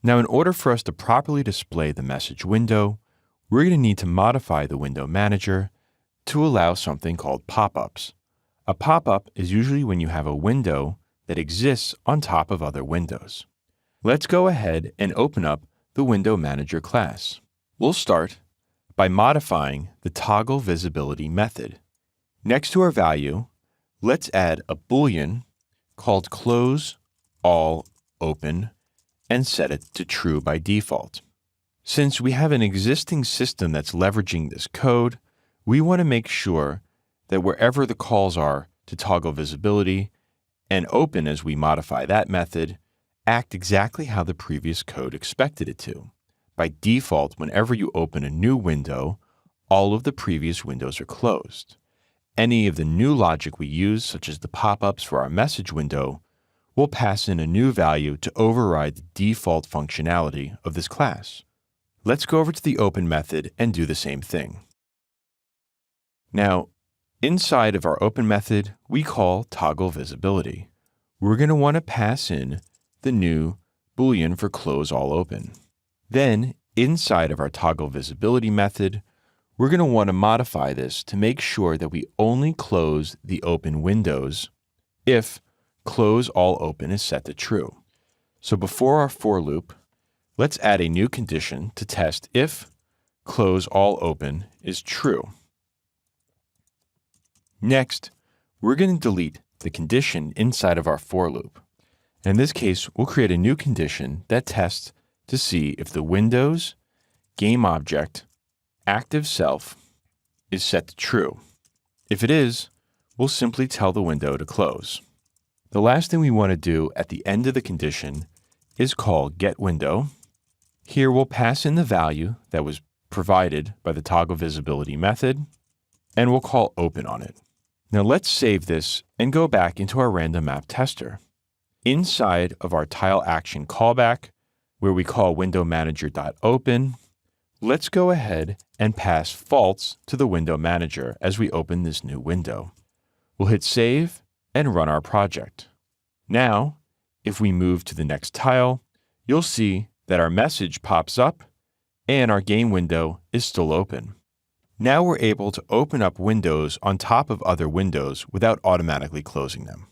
Now, in order for us to properly display the message window, we're going to need to modify the window manager to allow something called pop-ups. A pop-up is usually when you have a window that exists on top of other windows. Let's go ahead and open up the Window Manager class. We'll start by modifying the toggle visibility method. Next to our value, let's add a Boolean called close all open and set it to true by default. Since we have an existing system that's leveraging this code, we want to make sure that wherever the calls are to toggle visibility and open as we modify that method, act exactly how the previous code expected it to. By default, whenever you open a new window, all of the previous windows are closed. Any of the new logic we use, such as the pop-ups for our message window, will pass in a new value to override the default functionality of this class. Let's go over to the open method and do the same thing. Now, inside of our open method, we call toggle visibility. We're going to want to pass in the new Boolean for close all open. Then, inside of our toggle visibility method, we're going to want to modify this to make sure that we only close the open windows if close all open is set to true. So before our for loop, let's add a new condition to test if close all open is true. Next, we're going to delete the condition inside of our for loop. In this case, we'll create a new condition that tests to see if the Windows GameObject active self is set to true. If it is, we'll simply tell the window to close. The last thing we want to do at the end of the condition is call getWindow. Here we'll pass in the value that was provided by the toggle visibility method, and we'll call open on it. Now let's save this and go back into our random map tester. Inside of our tile action callback, where we call window manager.open, let's go ahead and pass false to the window manager as we open this new window. We'll hit save and run our project. Now, if we move to the next tile, you'll see that our message pops up and our game window is still open. Now we're able to open up windows on top of other windows without automatically closing them.